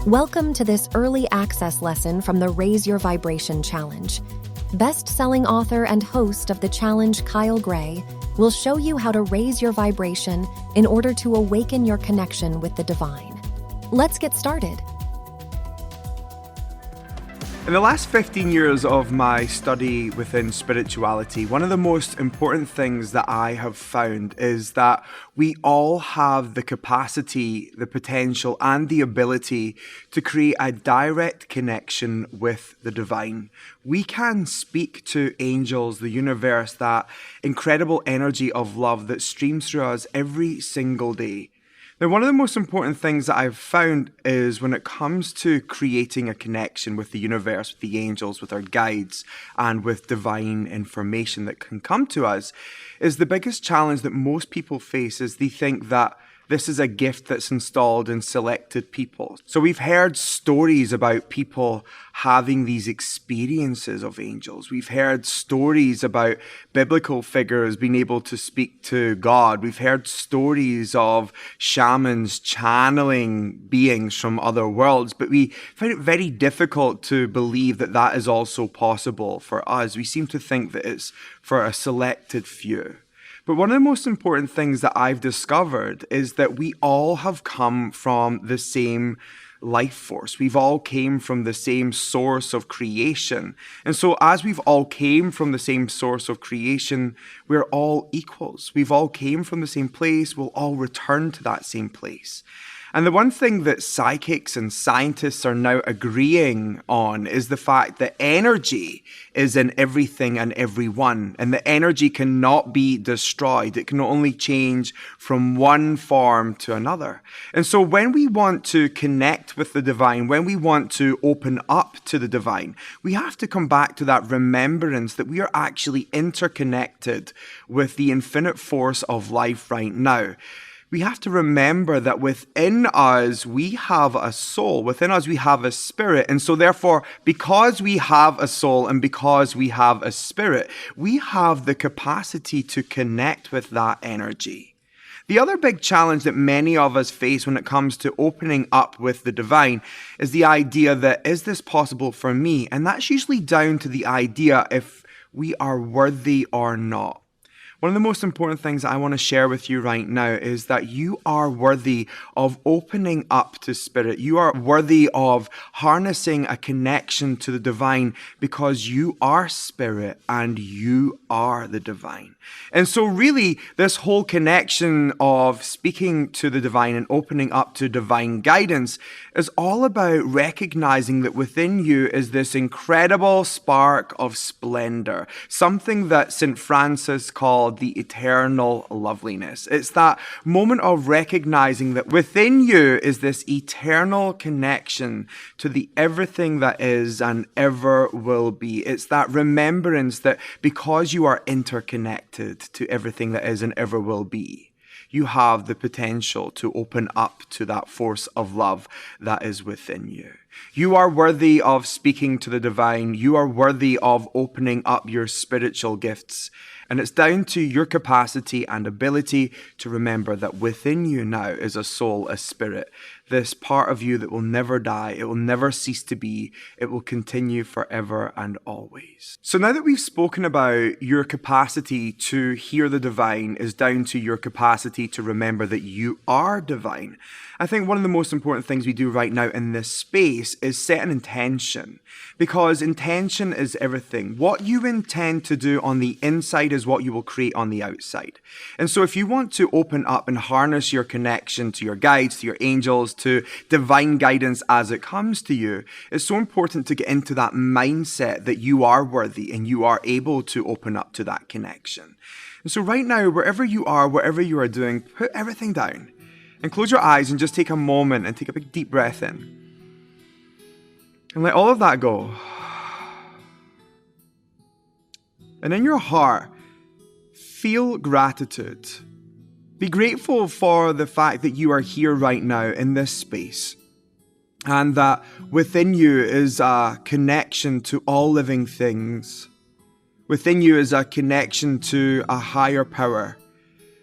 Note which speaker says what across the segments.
Speaker 1: Welcome to this early access lesson from the Raise Your Vibration Challenge. Best-selling author and host of the challenge, Kyle Gray, will show you how to raise your vibration in order to awaken your connection with the divine. Let's get started.
Speaker 2: In the last 15 years of my study within spirituality, one of the most important things that I have found is that we all have the capacity, the potential, and the ability to create a direct connection with the divine. We can speak to angels, the universe, that incredible energy of love that streams through us every single day. Now, one of the most important things that I've found is when it comes to creating a connection with the universe, with the angels, with our guides, and with divine information that can come to us, is the biggest challenge that most people face is they think that this is a gift that's installed in selected people. So we've heard stories about people having these experiences of angels. We've heard stories about biblical figures being able to speak to God. We've heard stories of shamans channeling beings from other worlds, but we find it very difficult to believe that that is also possible for us. We seem to think that it's for a selected few. But one of the most important things that I've discovered is that we all have come from the same life force. We've all came from the same source of creation. And so as we've all came from the same source of creation, we're all equals. We've all came from the same place. We'll all return to that same place. And the one thing that psychics and scientists are now agreeing on is the fact that energy is in everything and everyone, and the energy cannot be destroyed. It can only change from one form to another. And so when we want to connect with the divine, when we want to open up to the divine, we have to come back to that remembrance that we are actually interconnected with the infinite force of life right now. We have to remember that within us, we have a soul. Within us, we have a spirit. And so therefore, because we have a soul and because we have a spirit, we have the capacity to connect with that energy. The other big challenge that many of us face when it comes to opening up with the divine is the idea that, is this possible for me? And that's usually down to the idea if we are worthy or not. One of the most important things I want to share with you right now is that you are worthy of opening up to spirit. You are worthy of harnessing a connection to the divine because you are spirit and you are the divine. And so really, this whole connection of speaking to the divine and opening up to divine guidance is all about recognizing that within you is this incredible spark of splendor, something that St. Francis called the eternal loveliness. It's that moment of recognizing that within you is this eternal connection to the everything that is and ever will be. It's that remembrance that because you are interconnected to everything that is and ever will be, you have the potential to open up to that force of love that is within you. You are worthy of speaking to the divine. You are worthy of opening up your spiritual gifts. And it's down to your capacity and ability to remember that within you now is a soul, a spirit, this part of you that will never die. It will never cease to be. It will continue forever and always. So now that we've spoken about your capacity to hear the divine is down to your capacity to remember that you are divine, I think one of the most important things we do right now in this space is set an intention, because intention is everything. What you intend to do on the inside is what you will create on the outside. And so if you want to open up and harness your connection to your guides, to your angels, to divine guidance as it comes to you, it's so important to get into that mindset that you are worthy and you are able to open up to that connection. And so right now, wherever you are, whatever you are doing, put everything down and close your eyes and just take a moment and take a big deep breath in. And let all of that go. And in your heart, feel gratitude. Be grateful for the fact that you are here right now in this space, and that within you is a connection to all living things. Within you is a connection to a higher power.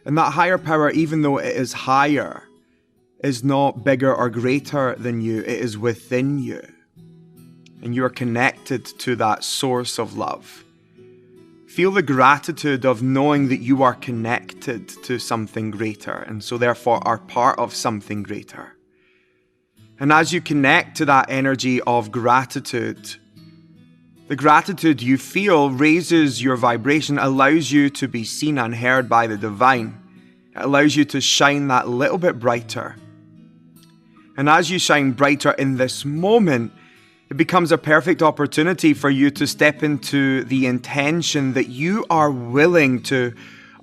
Speaker 2: And that higher power, even though it is higher, is not bigger or greater than you. It is within you. And you are connected to that source of love. Feel the gratitude of knowing that you are connected to something greater and so therefore are part of something greater. And as you connect to that energy of gratitude, the gratitude you feel raises your vibration, allows you to be seen and heard by the divine. It allows you to shine that little bit brighter. And as you shine brighter in this moment, it becomes a perfect opportunity for you to step into the intention that you are willing to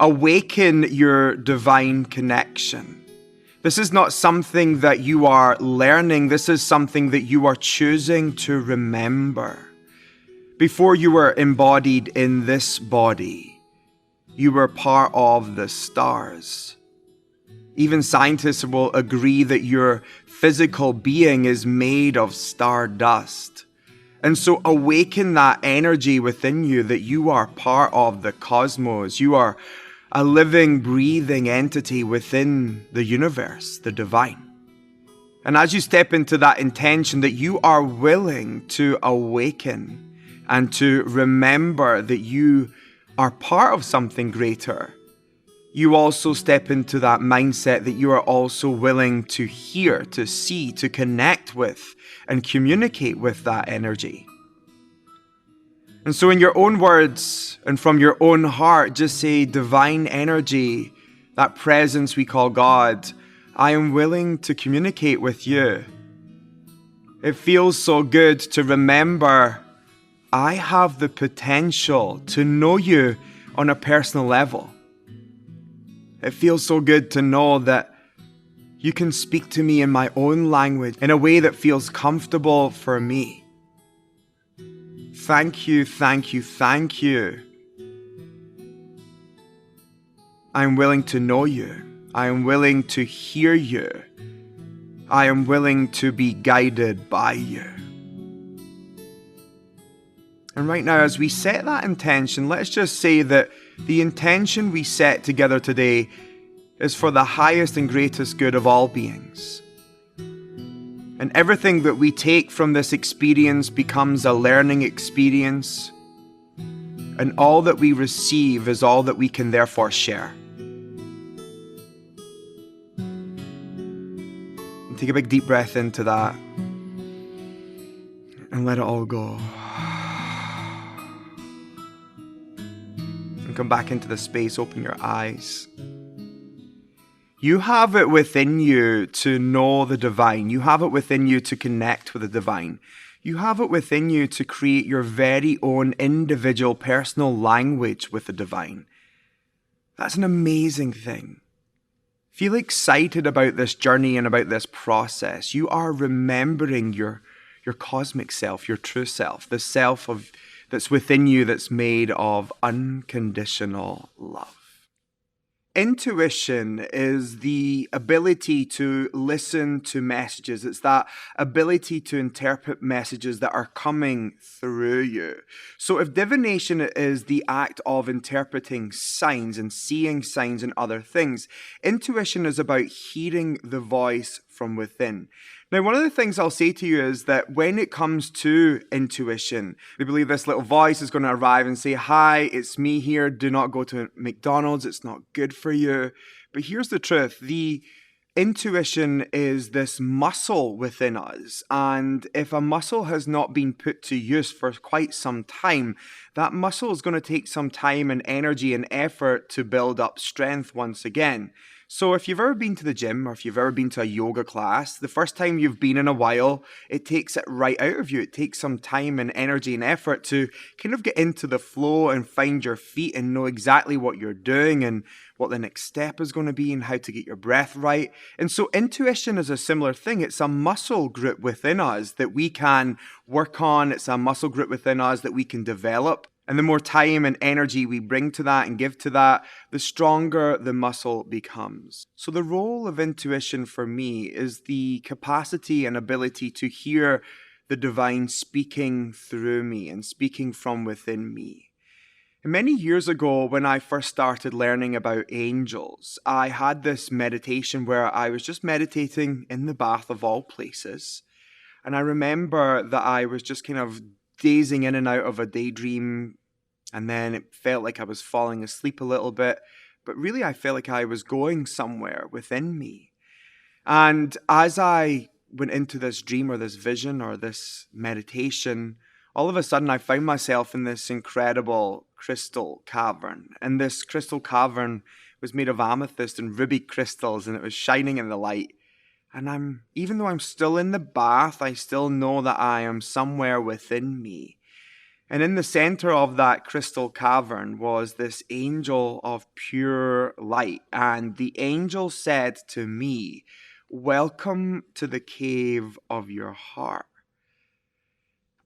Speaker 2: awaken your divine connection. This is not something that you are learning. This is something that you are choosing to remember. Before you were embodied in this body, you were part of the stars. Even scientists will agree that your physical being is made of stardust. And so awaken that energy within you that you are part of the cosmos. You are a living, breathing entity within the universe, the divine. And as you step into that intention that you are willing to awaken and to remember that you are part of something greater, you also step into that mindset that you are also willing to hear, to see, to connect with, and communicate with that energy. And so in your own words and from your own heart, just say, divine energy, that presence we call God, I am willing to communicate with you. It feels so good to remember I have the potential to know you on a personal level. It feels so good to know that you can speak to me in my own language in a way that feels comfortable for me. Thank you, thank you, thank you. I'm willing to know you. I am willing to hear you. I am willing to be guided by you. And right now, as we set that intention, let's just say that the intention we set together today is for the highest and greatest good of all beings. And everything that we take from this experience becomes a learning experience. And all that we receive is all that we can therefore share. And take a big deep breath into that. And let it all go. Come back into the space, open your eyes. You have it within you to know the divine. You have it within you to connect with the divine. You have it within you to create your very own individual personal language with the divine. That's an amazing thing. Feel excited about this journey and about this process. You are remembering your cosmic self, your true self, the self that's within you that's made of unconditional love. Intuition is the ability to listen to messages. It's that ability to interpret messages that are coming through you. So if divination is the act of interpreting signs and seeing signs and other things, intuition is about hearing the voice from within. Now, one of the things I'll say to you is that when it comes to intuition, we believe this little voice is going to arrive and say, hi, it's me here. Do not go to McDonald's. It's not good for you. But here's the truth. The intuition is this muscle within us. And if a muscle has not been put to use for quite some time, that muscle is going to take some time and energy and effort to build up strength once again. So if you've ever been to the gym or if you've ever been to a yoga class, the first time you've been in a while, it takes it right out of you. It takes some time and energy and effort to kind of get into the flow and find your feet and know exactly what you're doing and what the next step is going to be and how to get your breath right. And so intuition is a similar thing. It's a muscle group within us that we can work on. It's a muscle group within us that we can develop. And the more time and energy we bring to that and give to that, the stronger the muscle becomes. So the role of intuition for me is the capacity and ability to hear the divine speaking through me and speaking from within me. Many years ago, when I first started learning about angels, I had this meditation where I was just meditating in the bath of all places. And I remember that I was just kind of dazing in and out of a daydream, and then it felt like I was falling asleep a little bit. But really, I felt like I was going somewhere within me. And as I went into this dream or this vision or this meditation, all of a sudden I found myself in this incredible crystal cavern. And this crystal cavern was made of amethyst and ruby crystals, and it was shining in the light. And even though I'm still in the bath, I still know that I am somewhere within me. And in the center of that crystal cavern was this angel of pure light. And the angel said to me, "Welcome to the cave of your heart."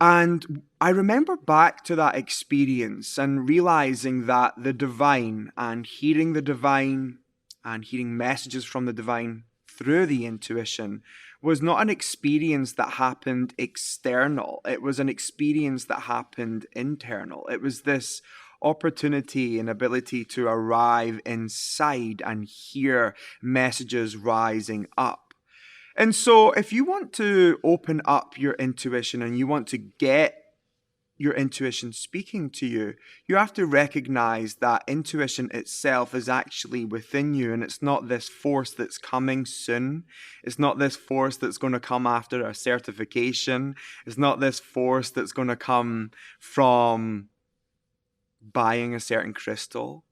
Speaker 2: And I remember back to that experience and realizing that the divine and hearing the divine and hearing messages from the divine through the intuition was not an experience that happened external. It was an experience that happened internal. It was this opportunity and ability to arrive inside and hear messages rising up. And so if you want to open up your intuition and you want to get your intuition speaking to you, you have to recognize that intuition itself is actually within you, and it's not this force that's coming soon. It's not this force that's going to come after a certification. It's not this force that's going to come from buying a certain crystal.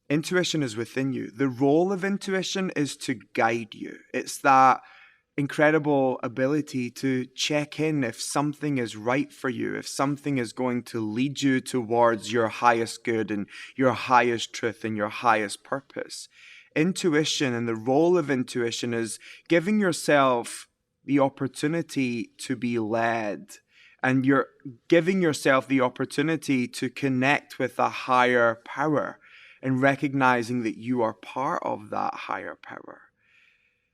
Speaker 2: Intuition is within you. The role of intuition is to guide you. It's that incredible ability to check in if something is right for you, if something is going to lead you towards your highest good and your highest truth and your highest purpose. Intuition and the role of intuition is giving yourself the opportunity to be led, and you're giving yourself the opportunity to connect with a higher power and recognizing that you are part of that higher power.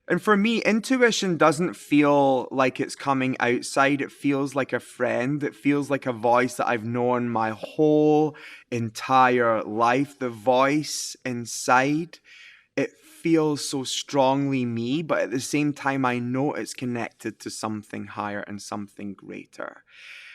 Speaker 2: And for me, intuition doesn't feel like it's coming outside. It feels like a friend. It feels like a voice that I've known my whole entire life. The voice inside, it feels so strongly me, but at the same time, I know it's connected to something higher and something greater.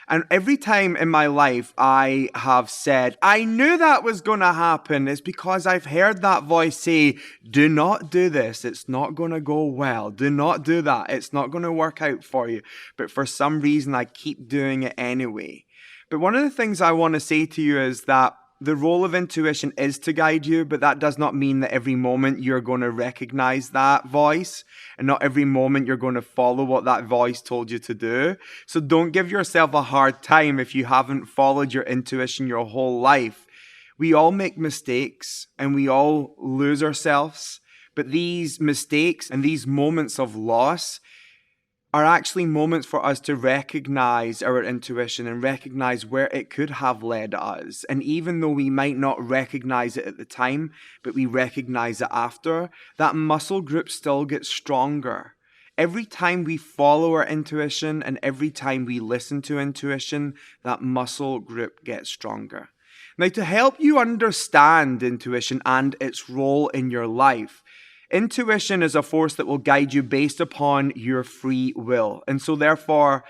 Speaker 2: And every time in my life I have said, I knew that was going to happen, it's because I've heard that voice say, do not do this. It's not going to go well. Do not do that. It's not going to work out for you. But for some reason, I keep doing it anyway. But one of the things I want to say to you is that the role of intuition is to guide you, but that does not mean that every moment you're going to recognize that voice, and not every moment you're going to follow what that voice told you to do. So don't give yourself a hard time if you haven't followed your intuition your whole life. We all make mistakes and we all lose ourselves, but these mistakes and these moments of loss are actually moments for us to recognize our intuition and recognize where it could have led us. And even though we might not recognize it at the time, but we recognize it after, that muscle group still gets stronger. Every time we follow our intuition and every time we listen to intuition, that muscle group gets stronger. Now, to help you understand intuition and its role in your life, intuition is a force that will guide you based upon your free will. And so therefore,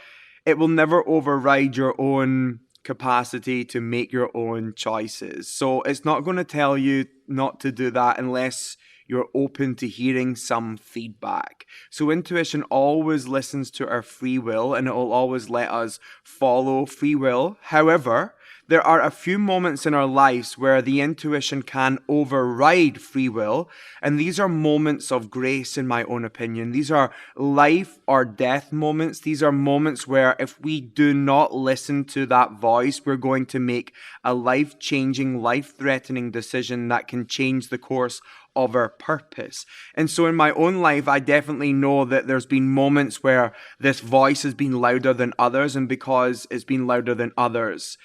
Speaker 2: it will never override your own capacity to make your own choices. So it's not going to tell you not to do that unless you're open to hearing some feedback. So intuition always listens to our free will, and it will always let us follow free will. However, there are a few moments in our lives where the intuition can override free will, and these are moments of grace, in my own opinion. These are life or death moments. These are moments where if we do not listen to that voice, we're going to make a life-changing, life-threatening decision that can change the course of our purpose. And so in my own life, I definitely know that there's been moments where this voice has been louder than others, and because it's been louder than others,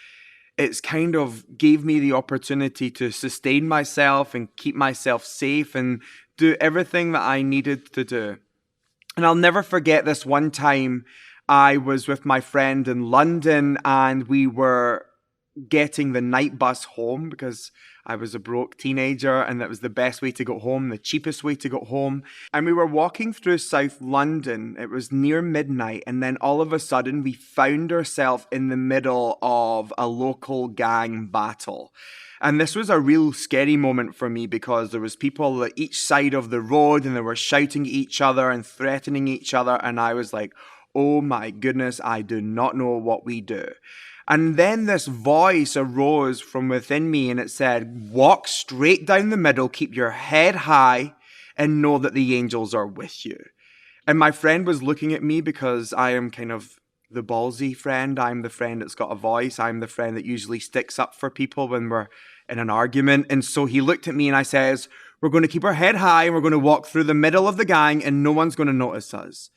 Speaker 2: it's kind of gave me the opportunity to sustain myself and keep myself safe and do everything that I needed to do. And I'll never forget this one time I was with my friend in London, and we were getting the night bus home because I was a broke teenager and that was the best way to go home, the cheapest way to go home. And we were walking through South London. It was near midnight. And then all of a sudden we found ourselves in the middle of a local gang battle. And this was a real scary moment for me because there was people at each side of the road and they were shouting at each other and threatening each other. And I was like, oh my goodness, I do not know what we do. And then this voice arose from within me and it said, walk straight down the middle, keep your head high, and know that the angels are with you. And my friend was looking at me because I am kind of the ballsy friend. I'm the friend that's got a voice. I'm the friend that usually sticks up for people when we're in an argument. And so he looked at me and I says, we're going to keep our head high and we're going to walk through the middle of the gang and no one's going to notice us.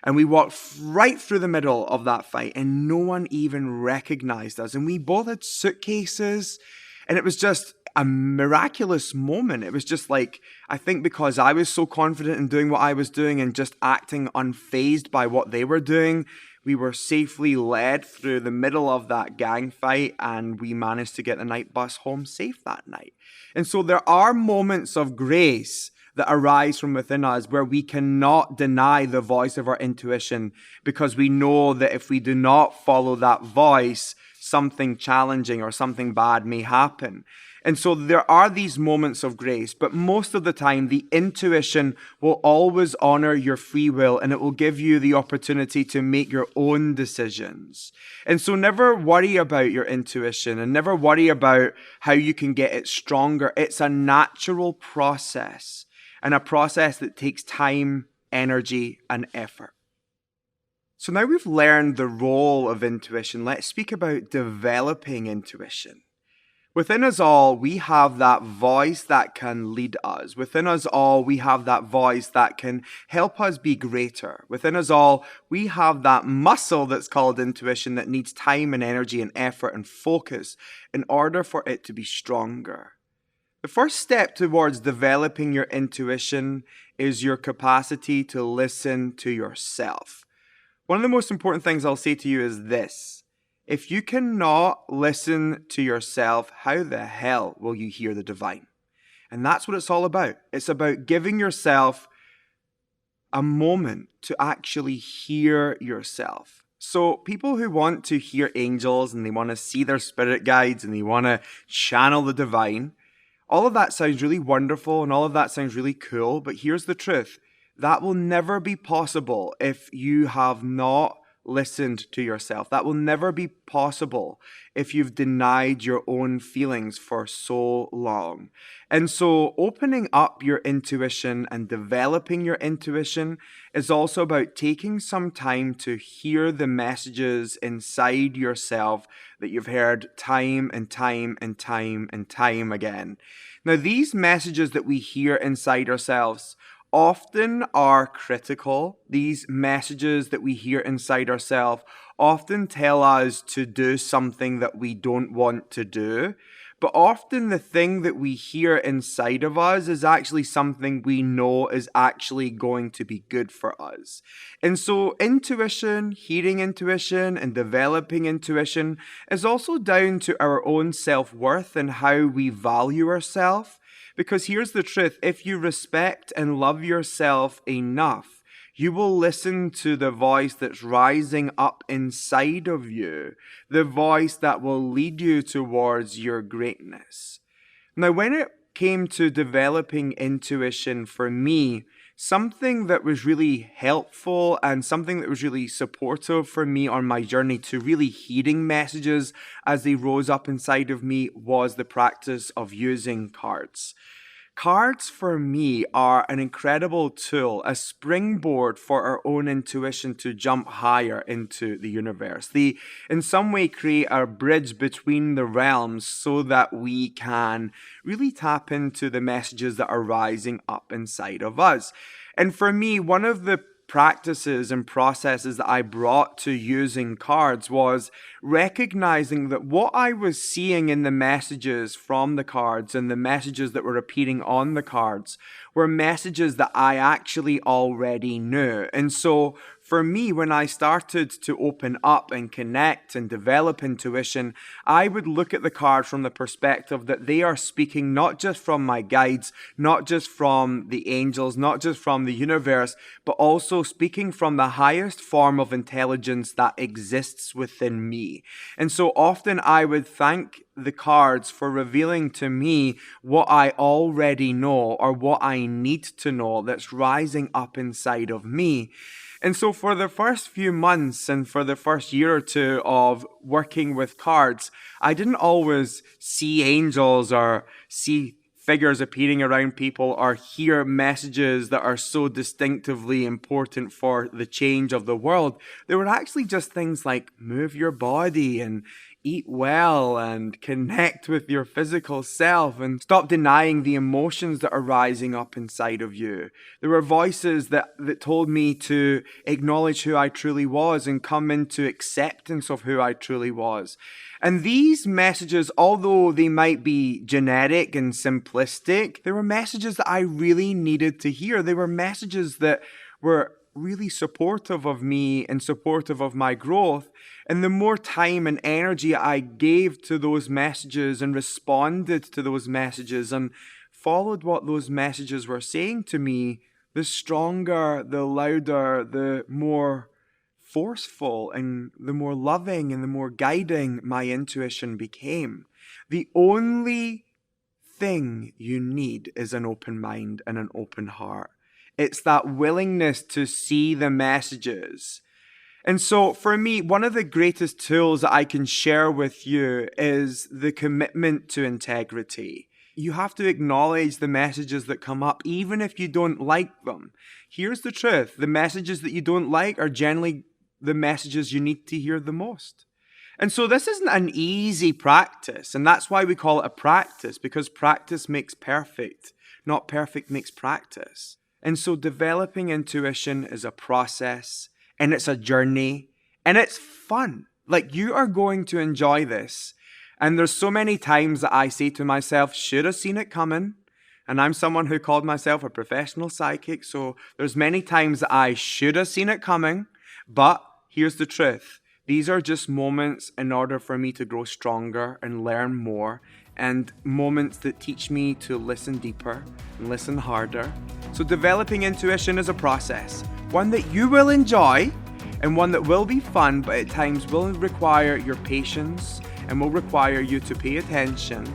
Speaker 2: And we walked right through the middle of that fight and no one even recognized us. And we both had suitcases and it was just a miraculous moment. It was just like, I think because I was so confident in doing what I was doing and just acting unfazed by what they were doing, we were safely led through the middle of that gang fight and we managed to get the night bus home safe that night. And so there are moments of grace that arise from within us where we cannot deny the voice of our intuition because we know that if we do not follow that voice, something challenging or something bad may happen. And so there are these moments of grace, but most of the time, the intuition will always honor your free will and it will give you the opportunity to make your own decisions. And so never worry about your intuition and never worry about how you can get it stronger. It's a natural process and a process that takes time, energy, and effort. So now we've learned the role of intuition. Let's speak about developing intuition. Within us all, we have that voice that can lead us. Within us all, we have that voice that can help us be greater. Within us all, we have that muscle that's called intuition that needs time and energy and effort and focus in order for it to be stronger. The first step towards developing your intuition is your capacity to listen to yourself. One of the most important things I'll say to you is this. If you cannot listen to yourself, how the hell will you hear the divine? And that's what it's all about. It's about giving yourself a moment to actually hear yourself. So people who want to hear angels and they want to see their spirit guides and they want to channel the divine, all of that sounds really wonderful and all of that sounds really cool, but here's the truth. That will never be possible if you have not listened to yourself. That will never be possible if you've denied your own feelings for so long. And so opening up your intuition and developing your intuition is also about taking some time to hear the messages inside yourself that you've heard time and time and time and time again. Now, these messages that we hear inside ourselves often are critical. These messages that we hear inside ourselves often tell us to do something that we don't want to do. But often the thing that we hear inside of us is actually something we know is actually going to be good for us. And so intuition, hearing intuition, and developing intuition is also down to our own self-worth and how we value ourselves. Because here's the truth, if you respect and love yourself enough, you will listen to the voice that's rising up inside of you, the voice that will lead you towards your greatness. Now, when it came to developing intuition for me, something that was really helpful and something that was really supportive for me on my journey to really heeding messages as they rose up inside of me was the practice of using cards. Cards for me are an incredible tool, a springboard for our own intuition to jump higher into the universe. They, in some way, create a bridge between the realms so that we can really tap into the messages that are rising up inside of us. And for me, one of the practices and processes that I brought to using cards was recognizing that what I was seeing in the messages from the cards and the messages that were appearing on the cards were messages that I actually already knew. And so for me, when I started to open up and connect and develop intuition, I would look at the card from the perspective that they are speaking not just from my guides, not just from the angels, not just from the universe, but also speaking from the highest form of intelligence that exists within me. And so often I would thank the cards for revealing to me what I already know or what I need to know that's rising up inside of me. And so for the first few months and for the first year or two of working with cards, I didn't always see angels or see figures appearing around people or hear messages that are so distinctively important for the change of the world. They were actually just things like move your body and eat well and connect with your physical self and stop denying the emotions that are rising up inside of you. There were voices that told me to acknowledge who I truly was and come into acceptance of who I truly was. And these messages, although they might be generic and simplistic, they were messages that I really needed to hear. They were messages that were really supportive of me and supportive of my growth. And the more time and energy I gave to those messages and responded to those messages and followed what those messages were saying to me, the stronger, the louder, the more forceful and the more loving and the more guiding my intuition became. The only thing you need is an open mind and an open heart. It's that willingness to see the messages. And so for me, one of the greatest tools that I can share with you is the commitment to integrity. You have to acknowledge the messages that come up, even if you don't like them. Here's the truth. The messages that you don't like are generally the messages you need to hear the most. And so this isn't an easy practice. And that's why we call it a practice, because practice makes perfect, not perfect makes practice. And so developing intuition is a process, and it's a journey, and it's fun. Like, you are going to enjoy this. And there's so many times that I say to myself, should have seen it coming. And I'm someone who called myself a professional psychic. So there's many times that I should have seen it coming. But here's the truth. These are just moments in order for me to grow stronger and learn more, and moments that teach me to listen deeper and listen harder. So developing intuition is a process, one that you will enjoy and one that will be fun, but at times will require your patience and will require you to pay attention,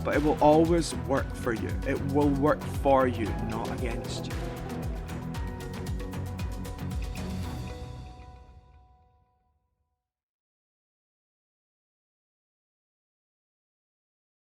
Speaker 2: but it will always work for you. It will work for you, not against you.